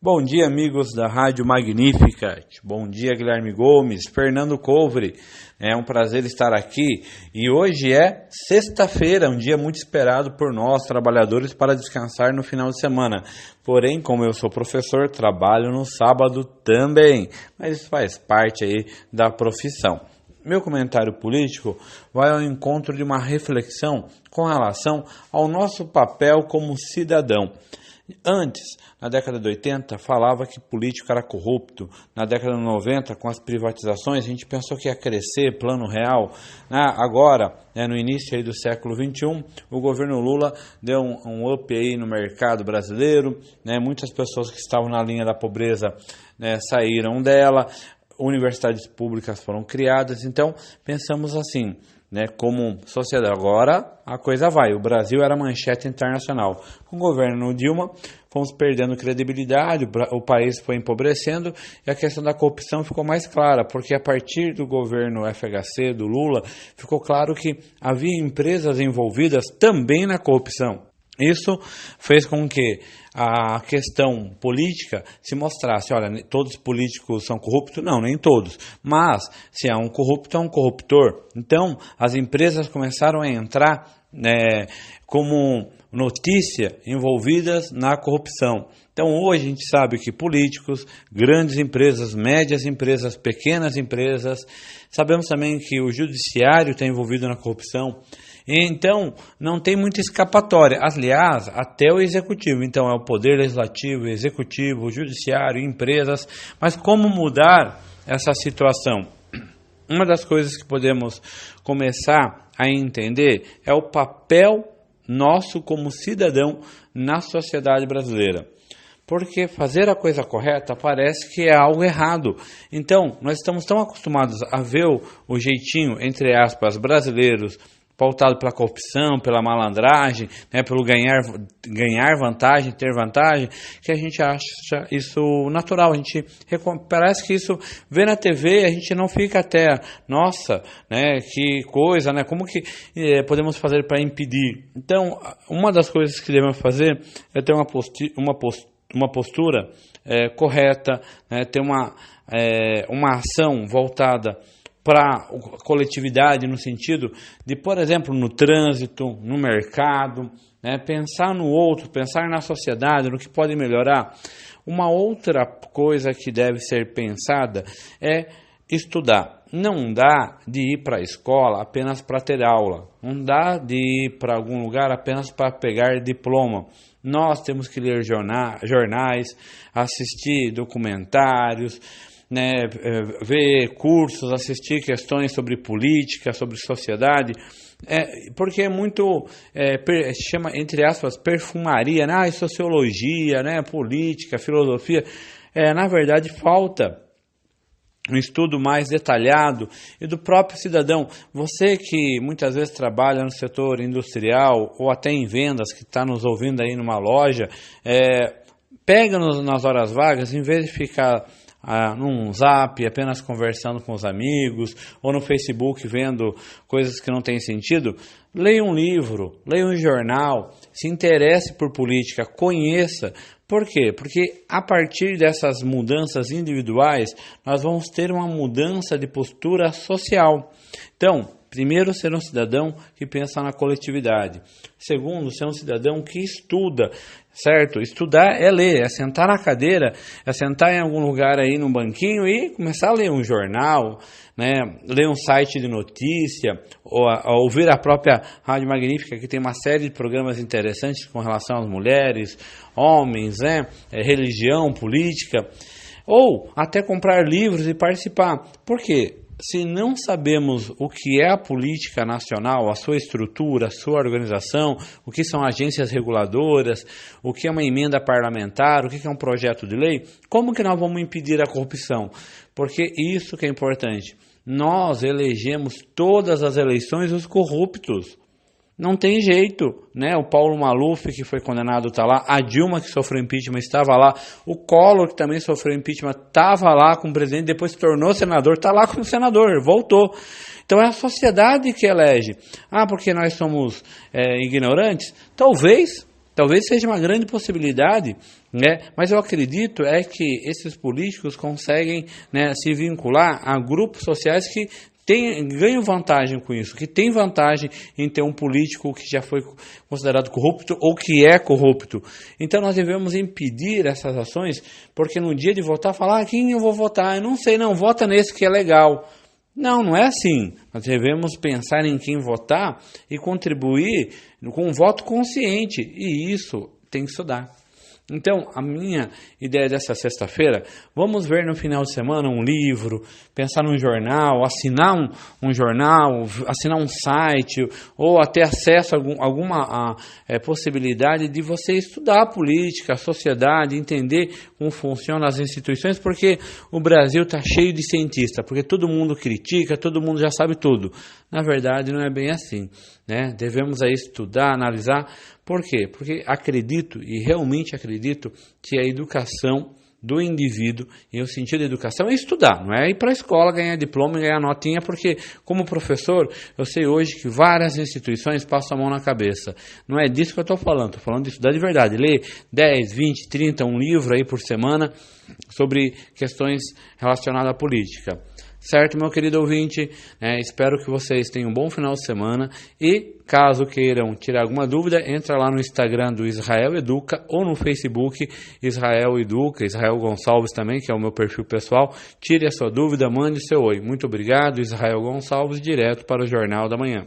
Bom dia, amigos da Rádio Magnificat. Bom dia, Guilherme Gomes, Fernando Couvre. É um prazer estar aqui. E hoje é sexta-feira, um dia muito esperado por nós, trabalhadores, para descansar no final de semana. Porém, como eu sou professor, trabalho no sábado também. Mas isso faz parte aí da profissão. Meu comentário político vai ao encontro de uma reflexão com relação ao nosso papel como cidadão. Antes, na década de 80, falava que político era corrupto. Na década de 90, com as privatizações, a gente pensou que ia crescer, plano real. Agora, no início aí do século XXI, o governo Lula deu um up aí no mercado brasileiro. Muitas pessoas que estavam na linha da pobreza saíram dela. Universidades públicas foram criadas. Então, pensamos assim, como sociedade. Agora a coisa vai. O Brasil era manchete internacional. Com o governo Dilma, fomos perdendo credibilidade, o país foi empobrecendo e a questão da corrupção ficou mais clara, porque a partir do governo FHC, do Lula, ficou claro que havia empresas envolvidas também na corrupção. Isso fez com que a questão política se mostrasse, olha, todos os políticos são corruptos? Não, nem todos. Mas, se há um corrupto, é um corruptor. Então, as empresas começaram a entrar como notícia envolvidas na corrupção. Então, hoje a gente sabe que políticos, grandes empresas, médias empresas, pequenas empresas, sabemos também que o judiciário está envolvido na corrupção. Então, não tem muita escapatória. Aliás, até o executivo. Então, é o poder legislativo, executivo, judiciário, empresas. Mas como mudar essa situação? Uma das coisas que podemos começar a entender é o papel nosso como cidadão na sociedade brasileira. Porque fazer a coisa correta parece que é algo errado. Então, nós estamos tão acostumados a ver o jeitinho, entre aspas, brasileiros, pautado pela corrupção, pela malandragem, pelo ganhar vantagem, ter vantagem, que a gente acha isso natural. A gente parece que isso vê na TV, a gente não fica até, nossa, que coisa, como que podemos fazer para impedir? Então, uma das coisas que devemos fazer é ter uma postura correta, ter uma ação voltada para a coletividade, no sentido de, por exemplo, no trânsito, no mercado, pensar no outro, pensar na sociedade, no que pode melhorar. Uma outra coisa que deve ser pensada é estudar. Não dá de ir para a escola apenas para ter aula, não dá de ir para algum lugar apenas para pegar diploma. Nós temos que ler jornais, assistir documentários, ver cursos, assistir questões sobre política, sobre sociedade, porque é muito, chama, entre aspas, perfumaria, sociologia, política, filosofia. Na verdade, falta um estudo mais detalhado e do próprio cidadão. Você que muitas vezes trabalha no setor industrial ou até em vendas, que está nos ouvindo aí numa loja, pega-nos nas horas vagas, em vez de ficar num zap, apenas conversando com os amigos, ou no Facebook vendo coisas que não têm sentido, leia um livro, leia um jornal, se interesse por política, conheça. Por quê? Porque a partir dessas mudanças individuais, nós vamos ter uma mudança de postura social. Então, primeiro, ser um cidadão que pensa na coletividade. Segundo, ser um cidadão que estuda, certo? Estudar é ler, é sentar na cadeira, é sentar em algum lugar aí no banquinho e começar a ler um jornal, ler um site de notícia, ou ouvir a própria Rádio Magnífica, que tem uma série de programas interessantes com relação às mulheres, homens, religião, política, ou até comprar livros e participar. Por quê? Se não sabemos o que é a política nacional, a sua estrutura, a sua organização, o que são agências reguladoras, o que é uma emenda parlamentar, o que é um projeto de lei, como que nós vamos impedir a corrupção? Porque isso que é importante. Nós elegemos todas as eleições os corruptos. Não tem jeito, O Paulo Maluf, que foi condenado, está lá. A Dilma, que sofreu impeachment, estava lá. O Collor, que também sofreu impeachment, estava lá com o presidente, depois se tornou senador, está lá como senador, voltou. Então é a sociedade que elege. Porque nós somos ignorantes? Talvez seja uma grande possibilidade, né? Mas eu acredito que esses políticos conseguem, né, se vincular a grupos sociais que ganham vantagem com isso, que tem vantagem em ter um político que já foi considerado corrupto ou que é corrupto. Então nós devemos impedir essas ações, porque no dia de votar, falar, quem eu vou votar? Eu não sei, não, vota nesse que é legal. Não, não é assim. Nós devemos pensar em quem votar e contribuir com um voto consciente, e isso tem que estudar. Então, a minha ideia dessa sexta-feira, vamos ver no final de semana um livro, pensar num jornal, assinar um jornal, assinar um site, ou até acesso a alguma possibilidade de você estudar a política, a sociedade, entender como funcionam as instituições, porque o Brasil está cheio de cientistas, porque todo mundo critica, todo mundo já sabe tudo. Na verdade, não é bem assim, né? Devemos aí estudar, analisar. Por quê? Porque acredito, e realmente acredito, que a educação do indivíduo, e o sentido da educação é estudar, não é ir para a escola ganhar diploma e ganhar notinha, porque como professor, eu sei hoje que várias instituições passam a mão na cabeça. Não é disso que eu estou falando de estudar de verdade, ler 10, 20, 30, um livro aí por semana sobre questões relacionadas à política. Certo, meu querido ouvinte? Espero que vocês tenham um bom final de semana e, caso queiram tirar alguma dúvida, entra lá no Instagram do Israel Educa ou no Facebook Israel Educa, Israel Gonçalves também, que é o meu perfil pessoal. Tire a sua dúvida, mande seu oi. Muito obrigado, Israel Gonçalves, direto para o Jornal da Manhã.